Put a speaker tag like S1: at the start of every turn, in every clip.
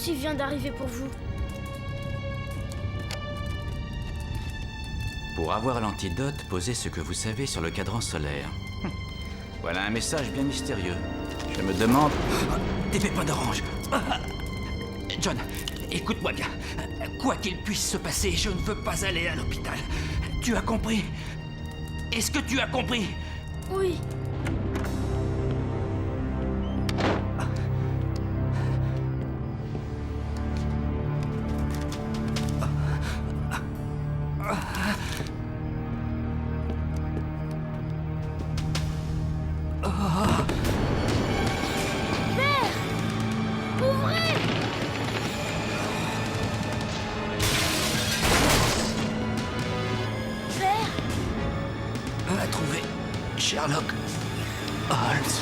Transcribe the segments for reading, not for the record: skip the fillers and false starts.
S1: aussi vient d'arriver pour vous.
S2: Pour avoir l'antidote, posez ce que vous savez sur le cadran solaire. Voilà un message bien mystérieux. Je me demande... Des pépins d'orange.
S3: John, écoute-moi bien. Quoi qu'il puisse se passer, je ne veux pas aller à l'hôpital. Tu as compris? Est-ce que tu as compris?
S1: Oui.
S3: À trouver Sherlock Holmes.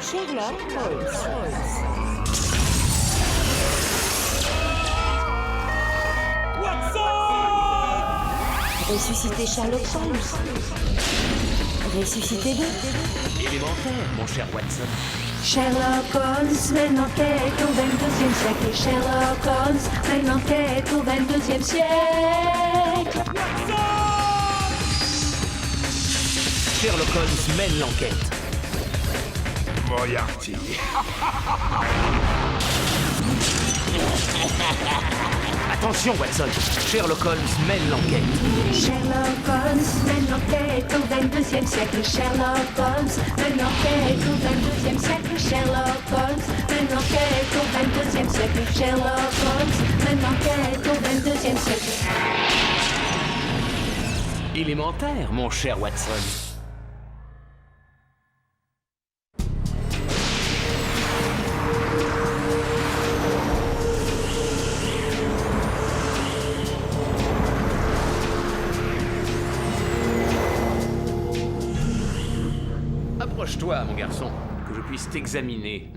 S4: Sherlock Holmes. Ressuscitez Sherlock Holmes. Ressuscitez-le.
S3: Élémentaire, mon cher Watson.
S4: Sherlock Holmes mène enquête au 22e siècle. Et Sherlock Holmes mène enquête au 22e siècle.
S3: Sherlock Holmes mène l'enquête.
S5: Moriarty.
S3: Attention, Watson. Sherlock Holmes mène l'enquête.
S4: Sherlock Holmes mène l'enquête au 22e siècle. Sherlock Holmes mène l'enquête au 22e siècle. Sherlock Holmes mène l'enquête au 22e siècle. Sherlock Holmes mène l'enquête au 22e siècle.
S3: Élémentaire, mon cher Watson. Approche-toi, mon garçon, que je puisse t'examiner.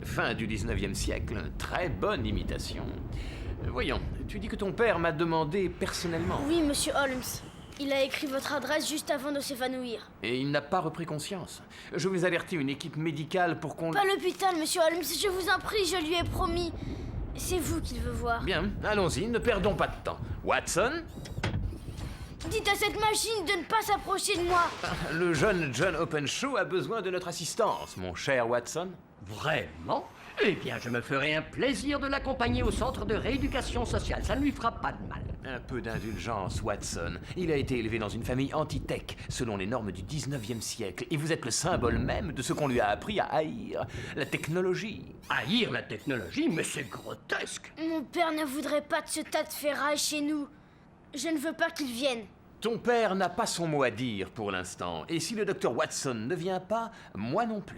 S3: Fin du 19e siècle, très bonne imitation. Voyons, tu dis que ton père m'a demandé personnellement.
S1: Oui, monsieur Holmes. Il a écrit votre adresse juste avant de s'évanouir.
S3: Et il n'a pas repris conscience. Je vais alerter une équipe médicale pour qu'on...
S1: Pas l'hôpital, monsieur Holmes, je vous en prie, je lui ai promis. C'est vous qu'il veut voir.
S3: Bien, allons-y, ne perdons pas de temps. Watson?
S1: Dites à cette machine de ne pas s'approcher de moi.
S3: Le jeune John Openshaw a besoin de notre assistance, mon cher Watson.
S6: Vraiment? Eh bien, je me ferai un plaisir de l'accompagner au centre de rééducation sociale. Ça ne lui fera pas de mal.
S3: Un peu d'indulgence, Watson. Il a été élevé dans une famille anti-tech, selon les normes du 19e siècle. Et vous êtes le symbole même de ce qu'on lui a appris à haïr. La technologie.
S6: Haïr la technologie? Mais c'est grotesque.
S1: Mon père ne voudrait pas de ce tas de ferraille chez nous. Je ne veux pas qu'il vienne.
S3: Ton père n'a pas son mot à dire pour l'instant. Et si le docteur Watson ne vient pas, moi non plus.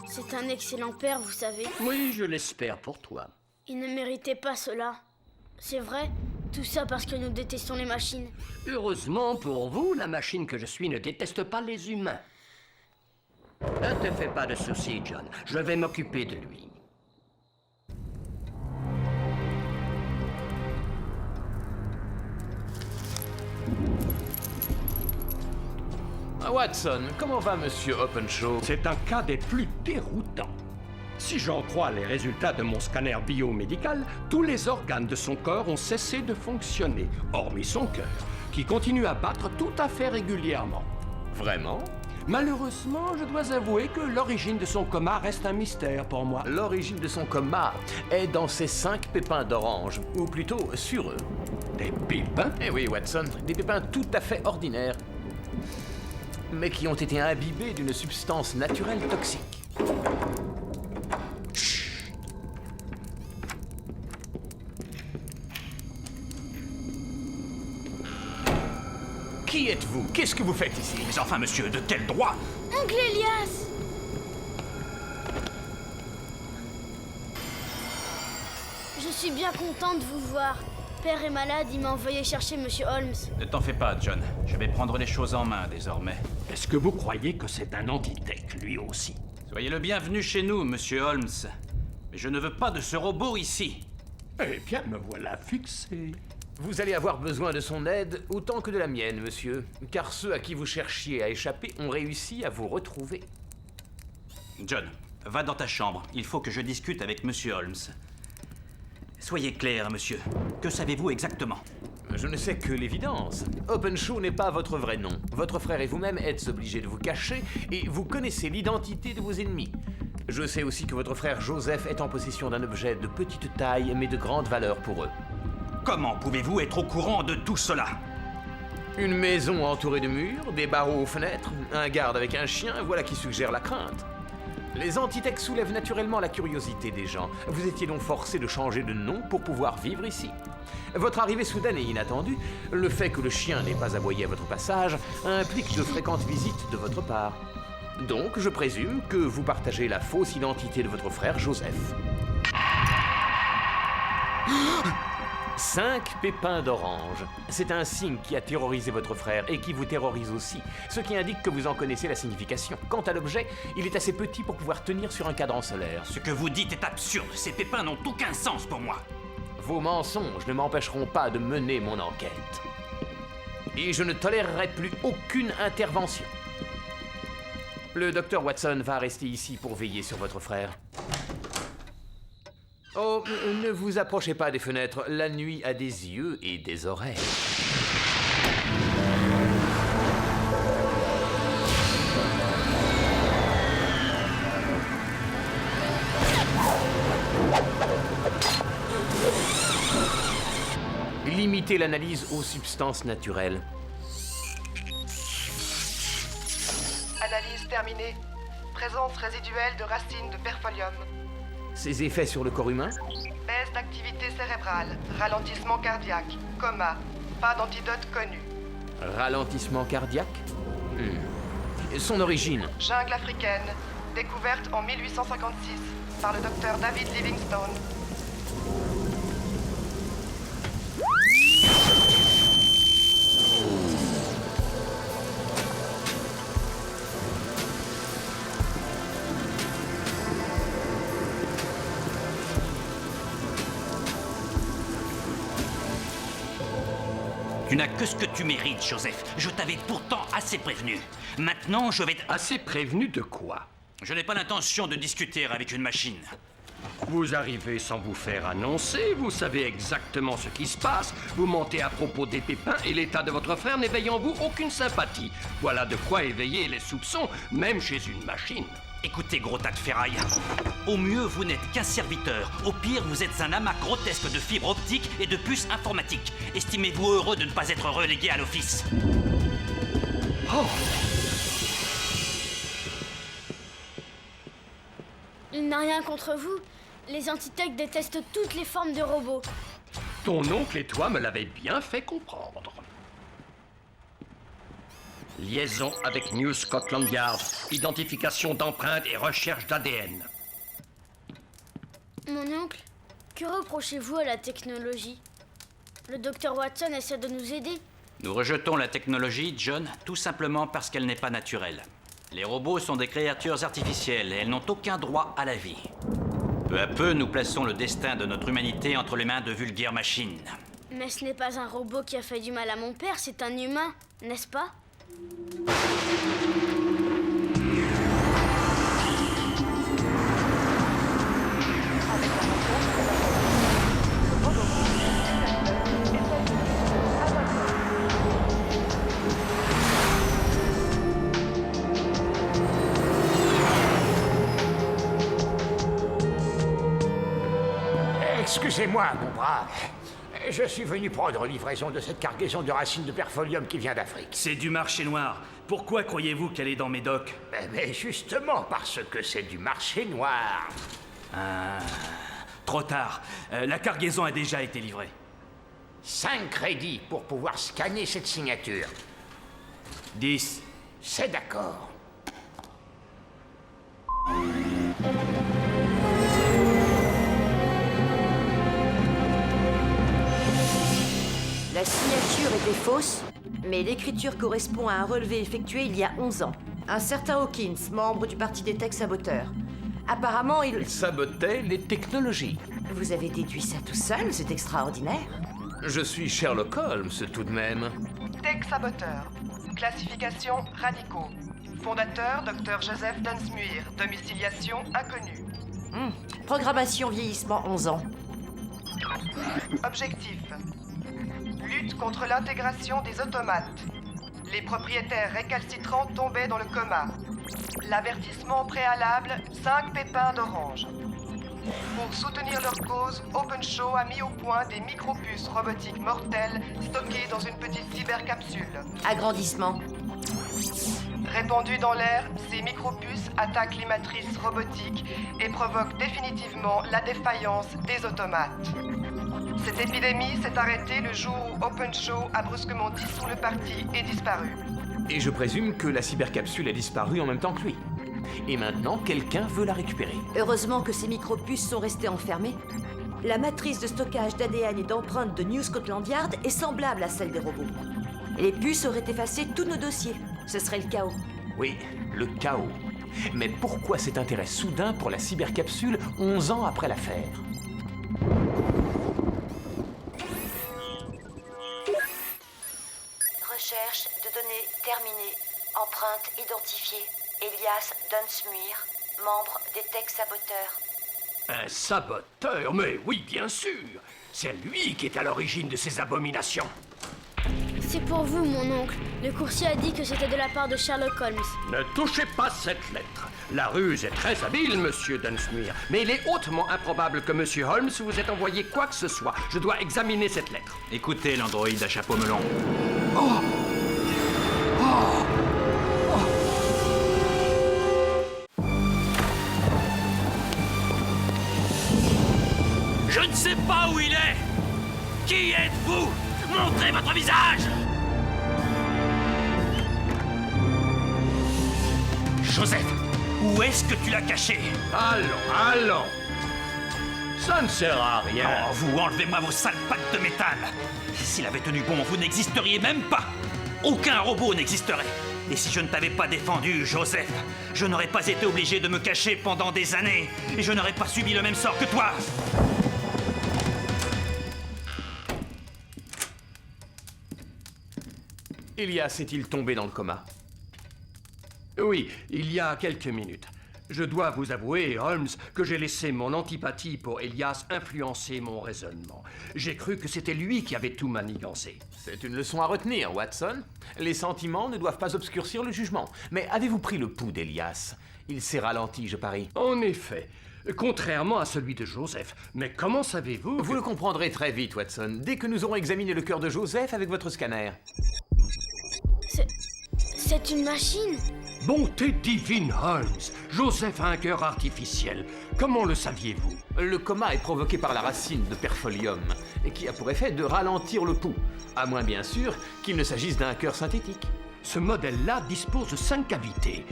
S1: C'est un excellent père, vous savez.
S6: Oui, je l'espère pour toi.
S1: Il ne méritait pas cela. C'est vrai, tout ça parce que nous détestons les machines.
S6: Heureusement pour vous, la machine que je suis ne déteste pas les humains. Ne te fais pas de soucis, John. Je vais m'occuper de lui.
S3: Watson, comment va Monsieur Openshaw?
S7: C'est un cas des plus déroutants. Si j'en crois les résultats de mon scanner biomédical, tous les organes de son corps ont cessé de fonctionner, hormis son cœur, qui continue à battre tout à fait régulièrement.
S3: Vraiment?
S7: Malheureusement, je dois avouer que l'origine de son coma reste un mystère pour moi.
S3: L'origine de son coma est dans ces 5 pépins d'orange, ou plutôt sur eux.
S7: Des pépins?
S3: Eh oui, Watson, des pépins tout à fait ordinaires, mais qui ont été imbibés d'une substance naturelle toxique. Qui êtes-vous? Qu'est-ce que vous faites ici?
S2: Mais enfin, monsieur, de quel droit?
S1: Oncle Elias! Je suis bien contente de vous voir. Père est malade, il m'a envoyé chercher Monsieur Holmes.
S2: Ne t'en fais pas, John. Je vais prendre les choses en main désormais.
S7: Est-ce que vous croyez que c'est un antitech, lui aussi?
S2: Soyez le bienvenu chez nous, Monsieur Holmes. Mais je ne veux pas de ce robot ici.
S7: Eh bien, me voilà fixé.
S3: Vous allez avoir besoin de son aide autant que de la mienne, monsieur, car ceux à qui vous cherchiez à échapper ont réussi à vous retrouver.
S2: John, va dans ta chambre. Il faut que je discute avec Monsieur Holmes. Soyez clair, monsieur. Que savez-vous exactement?
S3: Je ne sais que l'évidence. Openshaw n'est pas votre vrai nom. Votre frère et vous-même êtes obligés de vous cacher et vous connaissez l'identité de vos ennemis. Je sais aussi que votre frère Joseph est en possession d'un objet de petite taille mais de grande valeur pour eux.
S2: Comment pouvez-vous être au courant de tout cela?
S3: Une maison entourée de murs, des barreaux aux fenêtres, un garde avec un chien, voilà qui suggère la crainte. Les antitechs soulèvent naturellement la curiosité des gens. Vous étiez donc forcé de changer de nom pour pouvoir vivre ici. Votre arrivée soudaine et inattendue, le fait que le chien n'ait pas aboyé à votre passage, implique de fréquentes visites de votre part. Donc, je présume que vous partagez la fausse identité de votre frère Joseph. 5 pépins d'orange. C'est un signe qui a terrorisé votre frère et qui vous terrorise aussi, ce qui indique que vous en connaissez la signification. Quant à l'objet, il est assez petit pour pouvoir tenir sur un cadran solaire.
S2: Ce que vous dites est absurde. Ces pépins n'ont aucun sens pour moi.
S3: Vos mensonges ne m'empêcheront pas de mener mon enquête. Et je ne tolérerai plus aucune intervention. Le docteur Watson va rester ici pour veiller sur votre frère. Oh, ne vous approchez pas des fenêtres. La nuit a des yeux et des oreilles. Limitez l'analyse aux substances naturelles.
S5: Analyse terminée. Présence résiduelle de racines de perfolium.
S3: Ses effets sur le corps humain?
S5: Baisse d'activité cérébrale. Ralentissement cardiaque. Coma. Pas d'antidote connu.
S3: Ralentissement cardiaque? Son origine?
S5: Jungle africaine. Découverte en 1856 par le docteur David Livingstone.
S2: Tu n'as que ce que tu mérites, Joseph. Je t'avais pourtant assez prévenu. Maintenant, je vais...
S7: Assez prévenu de quoi?
S2: Je n'ai pas l'intention de discuter avec une machine.
S7: Vous arrivez sans vous faire annoncer, vous savez exactement ce qui se passe, vous mentez à propos des pépins et l'état de votre frère n'éveille en vous aucune sympathie. Voilà de quoi éveiller les soupçons, même chez une machine.
S2: Écoutez, gros tas de ferraille. Au mieux, vous n'êtes qu'un serviteur. Au pire, vous êtes un amas grotesque de fibres optiques et de puces informatiques. Estimez-vous heureux de ne pas être relégué à l'office.
S7: Oh!
S1: Il n'a rien contre vous. Les antitechs détestent toutes les formes de robots.
S7: Ton oncle et toi me l'avez bien fait comprendre. Liaison avec New Scotland Yard. Identification d'empreintes et recherche d'ADN.
S1: Mon oncle, que reprochez-vous à la technologie? Le docteur Watson essaie de nous aider.
S2: Nous rejetons la technologie, John, tout simplement parce qu'elle n'est pas naturelle. Les robots sont des créatures artificielles et elles n'ont aucun droit à la vie. Peu à peu, nous plaçons le destin de notre humanité entre les mains de vulgaires machines.
S1: Mais ce n'est pas un robot qui a fait du mal à mon père, c'est un humain, n'est-ce pas?
S8: Excusez-moi, mon brave. Je suis venu prendre livraison de cette cargaison de racines de perfolium qui vient d'Afrique.
S9: C'est du marché noir. Pourquoi croyez-vous qu'elle est dans mes docks?
S8: Mais justement parce que c'est du marché noir.
S9: Trop tard. La cargaison a déjà été livrée.
S8: 5 crédits pour pouvoir scanner cette signature.
S9: 10.
S8: C'est d'accord.
S10: La signature était fausse, mais l'écriture correspond à un relevé effectué il y a 11 ans. Un certain Hawkins, membre du parti des tech saboteurs. Apparemment, il
S3: sabotait les technologies.
S10: Vous avez déduit ça tout seul, c'est extraordinaire.
S3: Je suis Sherlock Holmes, tout de même.
S5: Tech saboteur. Classification radicaux. Fondateur Dr Joseph Dunsmuir. Domiciliation inconnue.
S10: Programmation vieillissement 11 ans.
S5: Objectif. Lutte contre l'intégration des automates. Les propriétaires récalcitrants tombaient dans le coma. L'avertissement préalable, 5 pépins d'orange. Pour soutenir leur cause, OpenShow a mis au point des micropuces robotiques mortelles stockées dans une petite cybercapsule.
S10: Agrandissement.
S5: Répandues dans l'air, ces micropuces attaquent les matrices robotiques et provoquent définitivement la défaillance des automates. Cette épidémie s'est arrêtée le jour où OpenShow a brusquement dissous le parti et disparu.
S3: Et je présume que la cybercapsule a disparu en même temps que lui. Et maintenant, quelqu'un veut la récupérer.
S10: Heureusement que ces micropuces sont restées enfermées. La matrice de stockage d'ADN et d'empreintes de New Scotland Yard est semblable à celle des robots. Les puces auraient effacé tous nos dossiers. Ce serait le chaos.
S3: Oui, le chaos. Mais pourquoi cet intérêt soudain pour la cybercapsule 11 ans après l'affaire?
S10: Recherche de données terminée. Empreinte identifiée. Elias Dunsmuir, membre des tech saboteurs.
S7: Un saboteur? Mais oui, bien sûr. C'est lui qui est à l'origine de ces abominations.
S1: C'est pour vous, mon oncle. Le coursier a dit que c'était de la part de Sherlock Holmes.
S7: Ne touchez pas cette lettre. La ruse est très habile, monsieur Dunsmuir, mais il est hautement improbable que monsieur Holmes vous ait envoyé quoi que ce soit. Je dois examiner cette lettre.
S2: Écoutez, l'androïde à chapeau melon.
S9: Je ne sais pas où il est. Qui êtes-vous? Montrez votre visage. Joseph, où est-ce que tu l'as caché?
S7: Allons. Ça ne sert à rien.
S9: Oh, vous, enlevez-moi vos sales pattes de métal. S'il avait tenu bon, vous n'existeriez même pas. Aucun robot n'existerait. Et si je ne t'avais pas défendu, Joseph, je n'aurais pas été obligé de me cacher pendant des années. Et je n'aurais pas subi le même sort que toi.
S3: Elias est-il tombé dans le coma?
S7: Oui, il y a quelques minutes. Je dois vous avouer, Holmes, que j'ai laissé mon antipathie pour Elias influencer mon raisonnement. J'ai cru que c'était lui qui avait tout manigancé.
S3: C'est une leçon à retenir, Watson. Les sentiments ne doivent pas obscurcir le jugement. Mais avez-vous pris le pouls d'Elias? Il s'est ralenti, je parie.
S7: En effet, contrairement à celui de Joseph. Mais comment savez-vous
S3: Vous le comprendrez très vite, Watson, dès que nous aurons examiné le cœur de Joseph avec votre scanner.
S1: C'est une machine?
S7: Bonté divine, Holmes. Joseph a un cœur artificiel. Comment le saviez-vous?
S3: Le coma est provoqué par la racine de perfolium, qui a pour effet de ralentir le pouls, à moins bien sûr qu'il ne s'agisse d'un cœur synthétique.
S7: Ce modèle-là dispose de 5 cavités.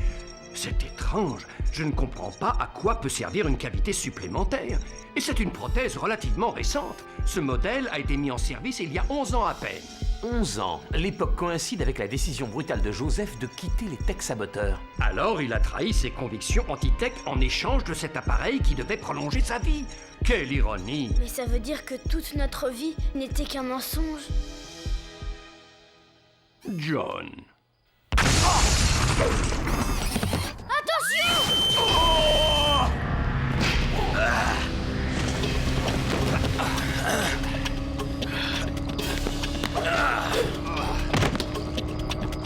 S7: C'est étrange. Je ne comprends pas à quoi peut servir une cavité supplémentaire. Et c'est une prothèse relativement récente. Ce modèle a été mis en service il y a 11 ans à peine.
S3: 11 ans. L'époque coïncide avec la décision brutale de Joseph de quitter les tech saboteurs.
S7: Alors il a trahi ses convictions anti-tech en échange de cet appareil qui devait prolonger sa vie. Quelle ironie!
S1: Mais ça veut dire que toute notre vie n'était qu'un mensonge.
S7: John.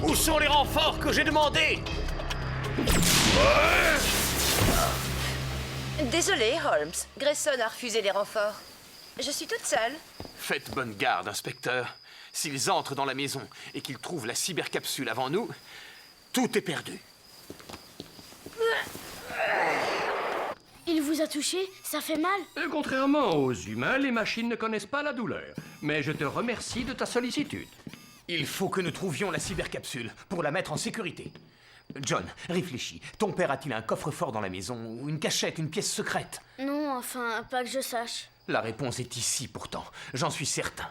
S3: Où sont les renforts que j'ai demandés?
S10: Désolé, Holmes. Grayson a refusé les renforts. Je suis toute seule.
S3: Faites bonne garde, inspecteur. S'ils entrent dans la maison et qu'ils trouvent la cybercapsule avant nous, tout est perdu.
S1: Il vous a touché? Ça fait mal?
S7: Contrairement aux humains, les machines ne connaissent pas la douleur. Mais je te remercie de ta sollicitude.
S3: Il faut que nous trouvions la cybercapsule pour la mettre en sécurité. John, réfléchis. Ton père a-t-il un coffre-fort dans la maison, ou une cachette, une pièce secrète?
S1: Non, enfin, pas que je sache.
S3: La réponse est ici pourtant, j'en suis certain.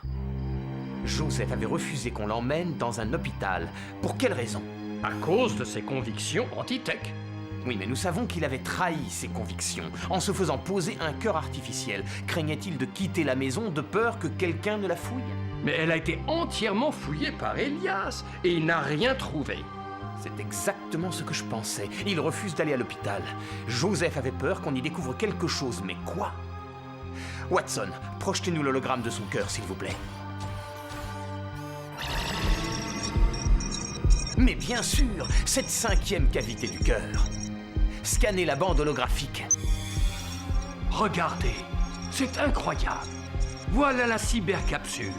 S3: Joseph avait refusé qu'on l'emmène dans un hôpital. Pour quelle raison?
S7: À cause de ses convictions anti-tech.
S3: Oui, mais nous savons qu'il avait trahi ses convictions en se faisant poser un cœur artificiel. Craignait-il de quitter la maison de peur que quelqu'un ne la fouille?
S7: Mais elle a été entièrement fouillée par Elias et il n'a rien trouvé.
S3: C'est exactement ce que je pensais. Il refuse d'aller à l'hôpital. Joseph avait peur qu'on y découvre quelque chose, mais quoi? Watson, projetez-nous l'hologramme de son cœur, s'il vous plaît. Mais bien sûr, cette 5e cavité du cœur. Scannez la bande holographique.
S7: Regardez, c'est incroyable. Voilà la cybercapsule.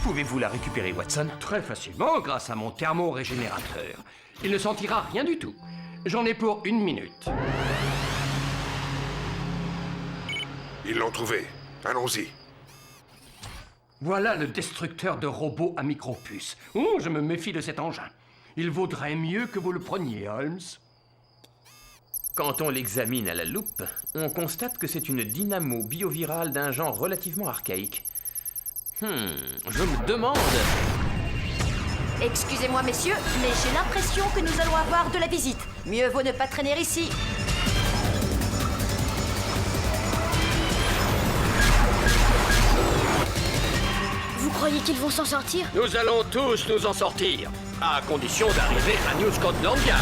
S3: Pouvez-vous la récupérer, Watson?
S7: Très facilement, grâce à mon thermorégénérateur. Il ne sentira rien du tout. J'en ai pour 1 minute.
S11: Ils l'ont trouvé. Allons-y.
S7: Voilà le destructeur de robots à micropuces. Oh, je me méfie de cet engin. Il vaudrait mieux que vous le preniez, Holmes.
S3: Quand on l'examine à la loupe, on constate que c'est une dynamo biovirale d'un genre relativement archaïque. Je me demande...
S10: Excusez-moi, messieurs, mais j'ai l'impression que nous allons avoir de la visite. Mieux vaut ne pas traîner ici.
S1: Vous croyez qu'ils vont s'en sortir?
S7: Nous allons tous nous en sortir, à condition d'arriver à New Scotland Yard.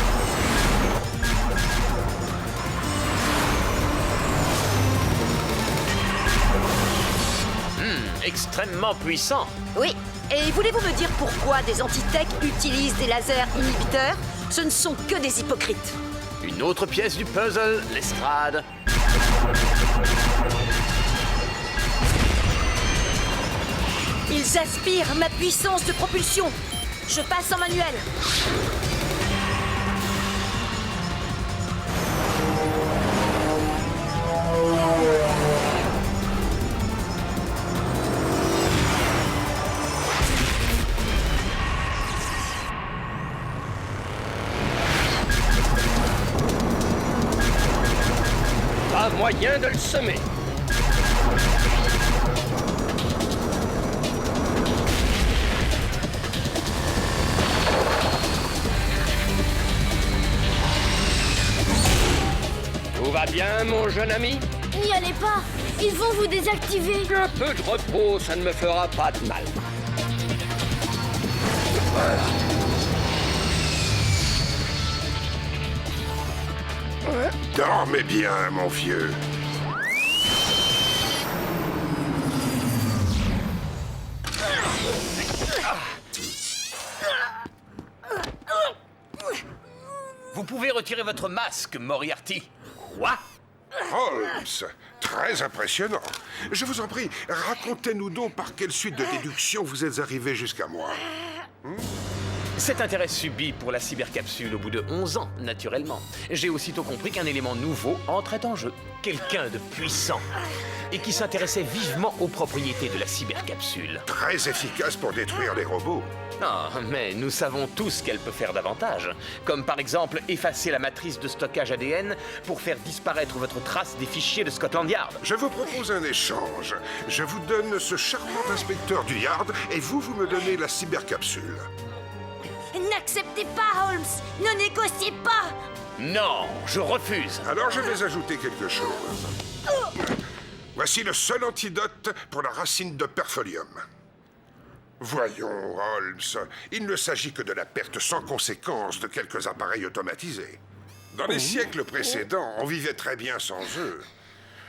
S3: Extrêmement puissant.
S10: Oui, et voulez-vous me dire pourquoi des anti-tech utilisent des lasers inhibiteurs? Ce ne sont que des hypocrites.
S3: Une autre pièce du puzzle, l'estrade.
S10: Ils aspirent ma puissance de propulsion. Je passe en manuel.
S7: Pas moyen de le semer. Tout va bien, mon jeune ami?
S1: N'y allez pas! Ils vont vous désactiver!
S7: Un peu de repos, ça ne me fera pas de mal.
S11: Dormez bien, mon vieux.
S3: Vous pouvez retirer votre masque, Moriarty. Quoi?
S11: Holmes, très impressionnant. Je vous en prie, racontez-nous donc par quelle suite de déduction vous êtes arrivé jusqu'à moi.
S3: Cet intérêt subi pour la cybercapsule au bout de 11 ans, naturellement. J'ai aussitôt compris qu'un élément nouveau entrait en jeu. Quelqu'un de puissant. Et qui s'intéressait vivement aux propriétés de la cybercapsule.
S11: Très efficace pour détruire les robots.
S3: Ah, mais nous savons tous qu'elle peut faire davantage. Comme par exemple effacer la matrice de stockage ADN pour faire disparaître votre trace des fichiers de Scotland Yard.
S11: Je vous propose un échange. Je vous donne ce charmant inspecteur du Yard et vous me donnez la cybercapsule.
S10: N'acceptez pas, Holmes! Ne négociez pas!
S3: Non, je refuse.
S11: Alors je vais ajouter quelque chose. Voici le seul antidote pour la racine de perfolium. Voyons, Holmes, il ne s'agit que de la perte sans conséquence de quelques appareils automatisés. Dans les siècles précédents, on vivait très bien sans eux.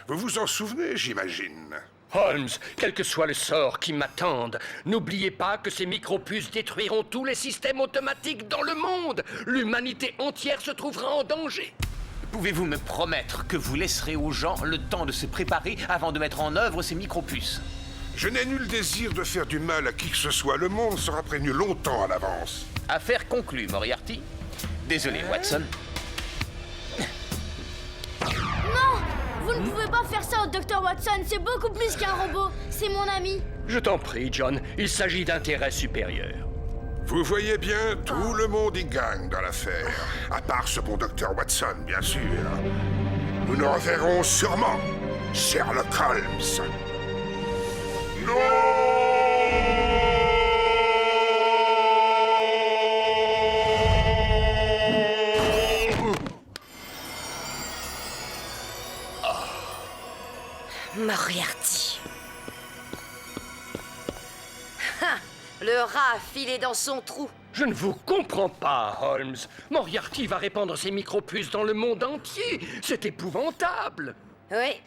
S11: Vous vous en souvenez, j'imagine.
S7: Holmes, quel que soit le sort qui m'attende, n'oubliez pas que ces micropuces détruiront tous les systèmes automatiques dans le monde. L'humanité entière se trouvera en danger.
S3: Pouvez-vous me promettre que vous laisserez aux gens le temps de se préparer avant de mettre en œuvre ces micropuces?
S11: Je n'ai nul désir de faire du mal à qui que ce soit. Le monde sera prévenu longtemps à l'avance.
S3: Affaire conclue, Moriarty. Désolé, Watson.
S1: Non! Vous ne pouvez pas faire ça au Dr. Watson, c'est beaucoup plus qu'un robot. C'est mon ami.
S7: Je t'en prie, John, il s'agit d'intérêts supérieurs.
S11: Vous voyez bien, tout le monde y gagne dans l'affaire. À part ce bon Dr. Watson, bien sûr. Nous nous reverrons sûrement, Sherlock Holmes. Non!
S10: Le rat a filé dans son trou.
S7: Je ne vous comprends pas, Holmes. Moriarty va répandre ses micropuces dans le monde entier. C'est épouvantable.
S10: Oui.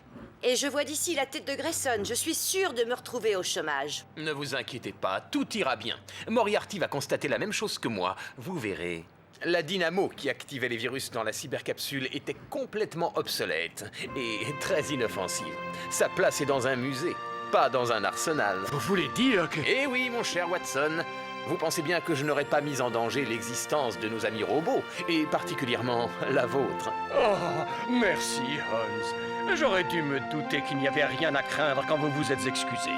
S10: Et je vois d'ici la tête de Grayson. Je suis sûre de me retrouver au chômage.
S3: Ne vous inquiétez pas, tout ira bien. Moriarty va constater la même chose que moi. Vous verrez. La dynamo qui activait les virus dans la cybercapsule était complètement obsolète et très inoffensive. Sa place est dans un musée, pas dans un arsenal.
S7: Vous voulez dire que...
S3: Eh oui, mon cher Watson. Vous pensez bien que je n'aurais pas mis en danger l'existence de nos amis robots, et particulièrement la vôtre.
S7: Oh, merci, Holmes. J'aurais dû me douter qu'il n'y avait rien à craindre quand vous vous êtes excusé.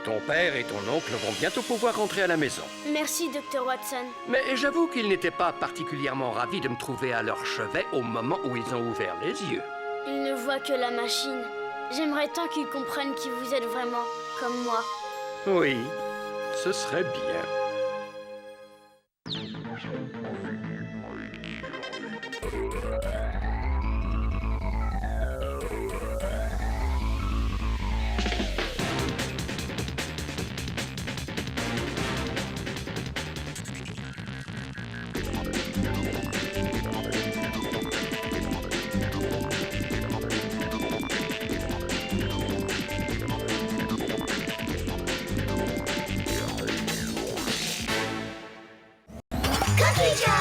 S7: Ton père et ton oncle vont bientôt pouvoir rentrer à la maison.
S1: Merci, Dr. Watson.
S7: Mais j'avoue qu'ils n'étaient pas particulièrement ravis de me trouver à leur chevet au moment où ils ont ouvert les yeux.
S1: Ils ne voient que la machine. J'aimerais tant qu'ils comprennent qui vous êtes vraiment, comme moi.
S7: Oui, ce serait bien.
S4: Cookie Jar!